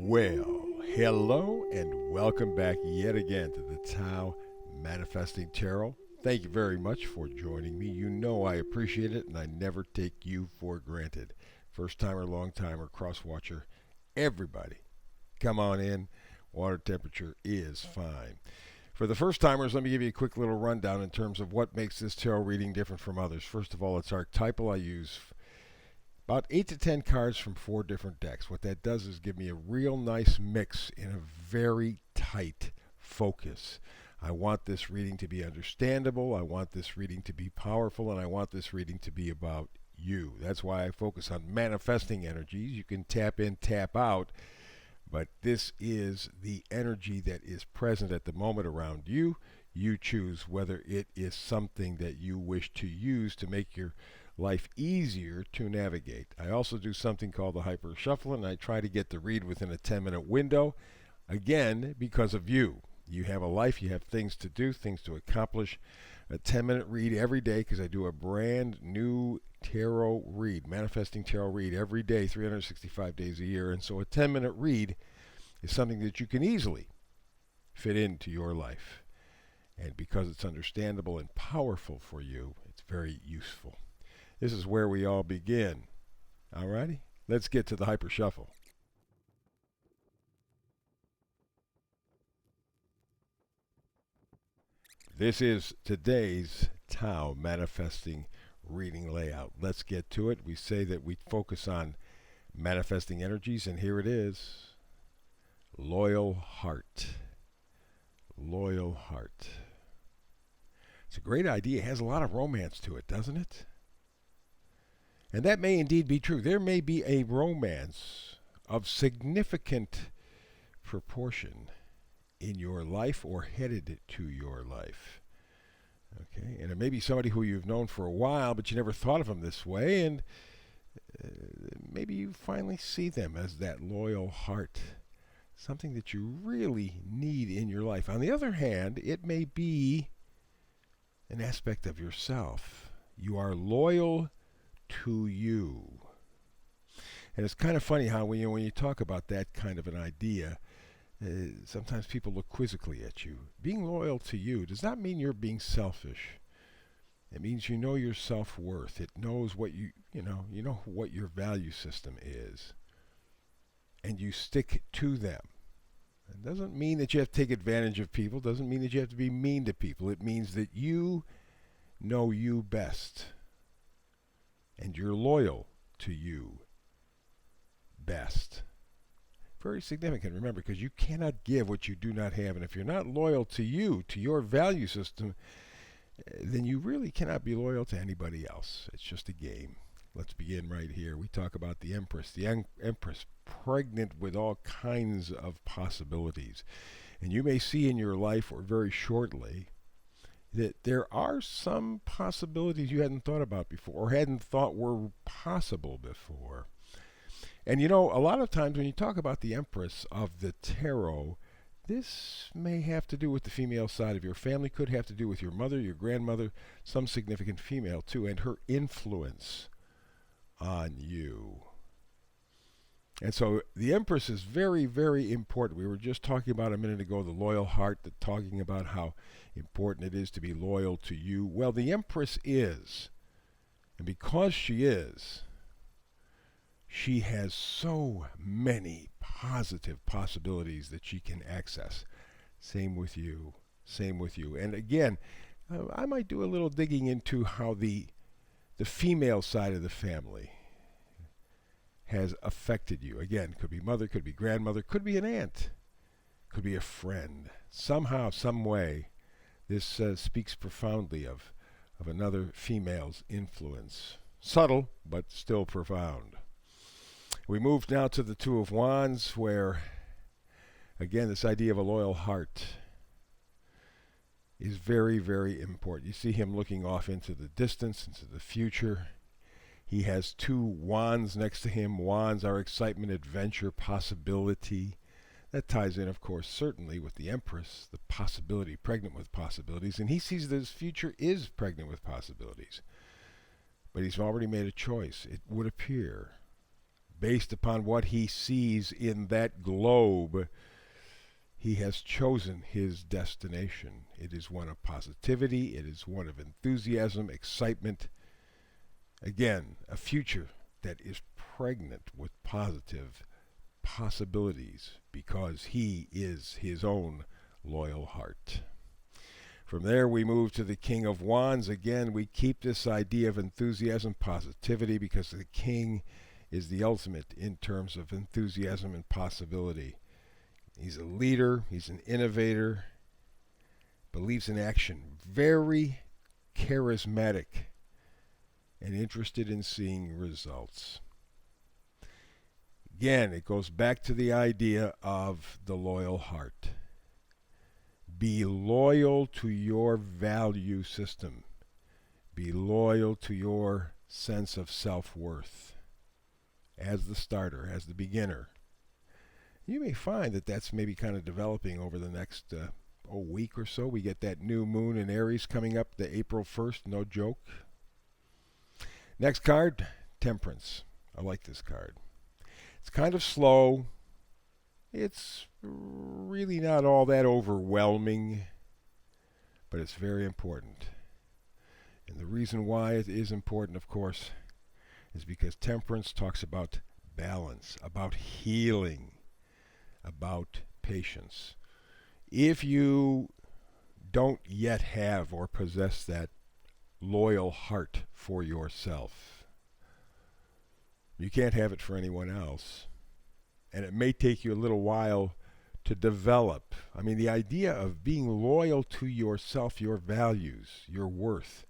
Well, hello and welcome back yet again to the Tao Manifesting Tarot. Thank you very much for joining me. You know I appreciate it and I never take you for granted. First timer, long timer, cross watcher, everybody, come on in. Water temperature is fine. For the first timers, let me give you a quick little rundown in terms of what makes this tarot reading different from others. First of all, it's archetypal. I use about 8 to 10 cards from 4 different decks. What that does is give me a real nice mix in a very tight focus. I want this reading to be understandable, I want this reading to be powerful, and I want this reading to be about you. That's why I focus on manifesting energies. You can tap in, tap out, but this is the energy that is present at the moment around you. You choose whether it is something that you wish to use to make your life easier to navigate. I also do something called the hyper shuffle, and I try to get the read within a 10-minute window. Again, because of you. You have a life, you have things to do, things to accomplish. A 10-minute read every day, because I do a brand new tarot read, manifesting tarot read every day, 365 days a year. And so a 10-minute read is something that you can easily fit into your life. And because it's understandable and powerful for you, it's very useful. This is where we all begin. Alrighty? Let's get to the hyper shuffle. This is today's Tao manifesting reading layout. Let's get to it. We say that we focus on manifesting energies, and here it is. Loyal heart. Loyal heart. It's a great idea. It has a lot of romance to it, doesn't it? And that may indeed be true. There may be a romance of significant proportion in your life or headed to your life. Okay, and it may be somebody who you've known for a while, but you never thought of them this way, and maybe you finally see them as that loyal heart, something that you really need in your life. On the other hand, it may be an aspect of yourself. You are loyal to you. And it's kind of funny how when you talk about that kind of an idea, sometimes people look quizzically at you. Being loyal to you does not mean you're being selfish. It means you know your self-worth. It knows what you know what your value system is. And you stick to them. It doesn't mean that you have to take advantage of people. It doesn't mean that you have to be mean to people. It means that you know you best. And you're loyal to you best. Very significant, remember, because you cannot give what you do not have. And if you're not loyal to you, to your value system, then you really cannot be loyal to anybody else. It's just a game. Let's begin right here. We talk about the Empress. The Empress, pregnant with all kinds of possibilities. And you may see in your life, or very shortly, that there are some possibilities you hadn't thought about before, or hadn't thought were possible before. And a lot of times when you talk about the Empress of the Tarot, this may have to do with the female side of your family, could have to do with your mother, your grandmother, some significant female too, and her influence on you. And so the Empress is very, very important. We were just talking about a minute ago the loyal heart, talking about how important it is to be loyal to you. Well, the Empress is. And because she is, she has so many positive possibilities that she can access. Same with you. Same with you. And again, I might do a little digging into how the female side of the family has affected you. Again, could be mother, could be grandmother, could be an aunt, could be a friend. Somehow, some way, this speaks profoundly of another female's influence. Subtle, but still profound. We move now to the Two of Wands, where, again, this idea of a loyal heart is very, very important. You see him looking off into the distance, into the future. He has 2 wands next to him. Wands are excitement, adventure, possibility. That ties in, of course, certainly with the Empress, the possibility, pregnant with possibilities. And he sees that his future is pregnant with possibilities. But he's already made a choice, it would appear, based upon what he sees in that globe, he has chosen his destination. It is one of positivity, it is one of enthusiasm, excitement. Again, a future that is pregnant with positive possibilities because he is his own loyal heart. From there, we move to the King of Wands. Again, we keep this idea of enthusiasm, positivity, because the King is the ultimate in terms of enthusiasm and possibility. He's a leader, he's an innovator, believes in action, very charismatic, and interested in seeing results. Again, it goes back to the idea of the loyal heart. Be loyal to your value system. Be loyal to your sense of self-worth as the starter, as the beginner. You may find that that's maybe kind of developing over the next week or so. We get that new moon in Aries coming up the April 1st, no joke. Next card, Temperance. I like this card. It's kind of slow. It's really not all that overwhelming, but it's very important. And the reason why it is important, of course, is because Temperance talks about balance, about healing, about patience. If you don't yet have or possess that loyal heart for yourself, you can't have it for anyone else. And it may take you a little while to develop. I mean, the idea of being loyal to yourself, your values, your worth,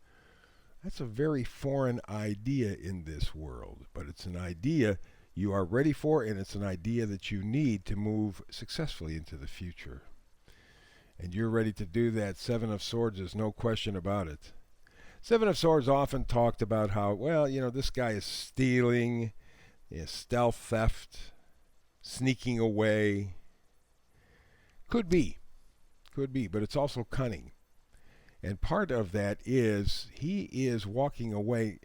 that's a very foreign idea in this world. But it's an idea you are ready for, and it's an idea that you need to move successfully into the future. And you're ready to do that. Seven of Swords, there's no question about it. Seven of Swords often talked about how, this guy is stealing, stealth theft, sneaking away. Could be, but it's also cunning. And part of that is he is walking away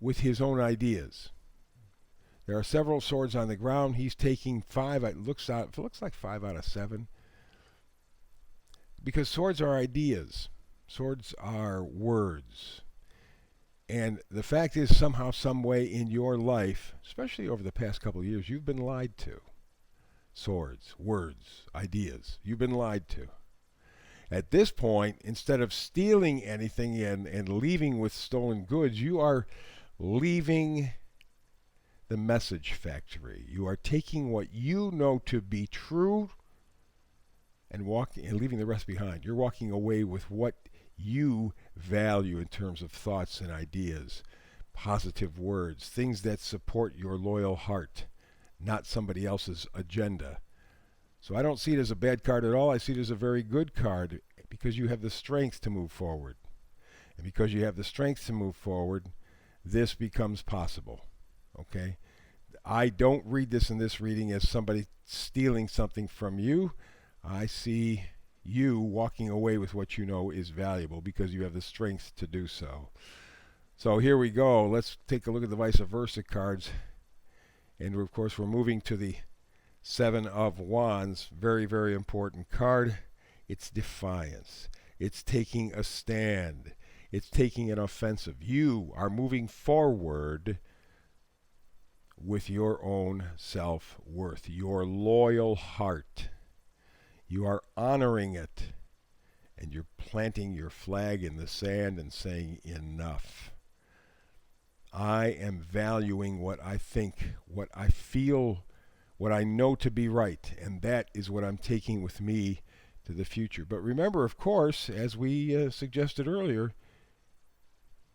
with his own ideas. There are several swords on the ground. He's taking 5. It looks like 5 out of 7. Because swords are ideas. Swords are words. And the fact is, somehow, some way in your life, especially over the past couple of years, you've been lied to. Swords, words, ideas. You've been lied to. At this point, instead of stealing anything and leaving with stolen goods, you are leaving the message factory. You are taking what you know to be true and leaving the rest behind. You're walking away with what you value in terms of thoughts and ideas, positive words, things that support your loyal heart, not somebody else's agenda. So I don't see it as a bad card at all. I see it as a very good card because you have the strength to move forward. And because you have the strength to move forward, this becomes possible. Okay? I don't read this in this reading as somebody stealing something from you. I see you walking away with what you know is valuable because you have the strength to do so. So here we go. Let's take a look at the vice versa cards. And of course, we're moving to the Seven of Wands. Very, very important card. It's defiance. It's taking a stand. It's taking an offensive. You are moving forward with your own self-worth, your loyal heart. You are honoring it, and you're planting your flag in the sand and saying, enough. I am valuing what I think, what I feel, what I know to be right, and that is what I'm taking with me to the future. But remember, of course, as we suggested earlier,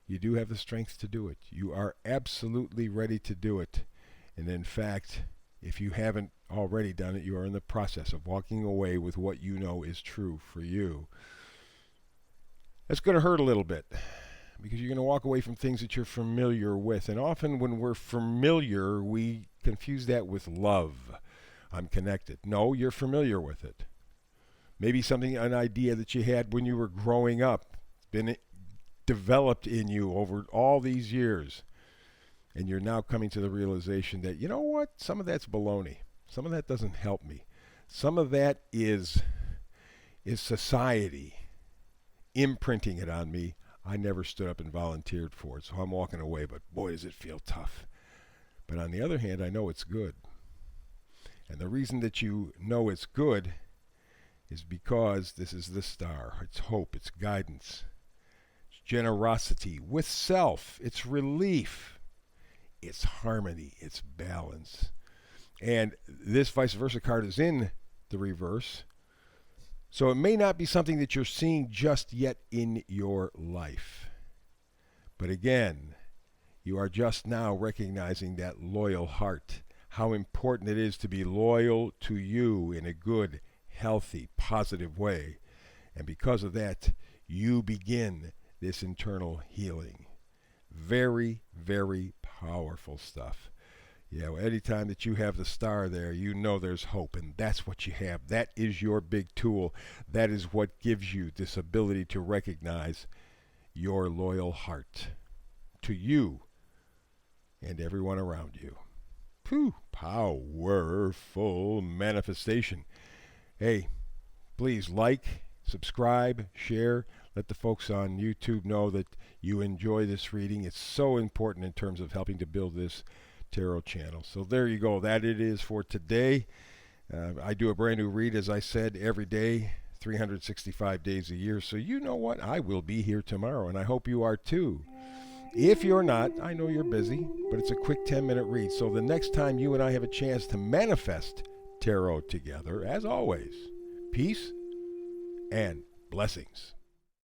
you do have the strength to do it. You are absolutely ready to do it. And in fact, if you haven't already done it, you are in the process of walking away with what you know is true for you. That's going to hurt a little bit because you're going to walk away from things that you're familiar with. And often when we're familiar, we confuse that with love. I'm connected. No, you're familiar with it. Maybe an idea that you had when you were growing up, been developed in you over all these years. And you're now coming to the realization that, you know what, some of that's baloney. Some of that doesn't help me. Some of that is society imprinting it on me. I never stood up and volunteered for it, so I'm walking away, but boy, does it feel tough. But on the other hand, I know it's good. And the reason that you know it's good is because this is the star. It's hope, it's guidance, it's generosity with self, it's relief, it's harmony, it's balance. And this vice versa card is in the reverse. So it may not be something that you're seeing just yet in your life. But again, you are just now recognizing that loyal heart, how important it is to be loyal to you in a good, healthy, positive way. And because of that, you begin this internal healing. Very, very powerful stuff. Yeah, well, anytime that you have the star there, you know there's hope, and that's what you have. That is your big tool. That is what gives you this ability to recognize your loyal heart to you and everyone around you. Phew, powerful manifestation. Hey, please like, subscribe, share. Let the folks on YouTube know that you enjoy this reading. It's so important in terms of helping to build this tarot channel. So there you go. That it is for today. I do a brand new read, as I said, every day, 365 days a year. So you know what? I will be here tomorrow, and I hope you are too. If you're not, I know you're busy, but it's a quick 10-minute read. So the next time you and I have a chance to manifest tarot together, as always, peace and blessings.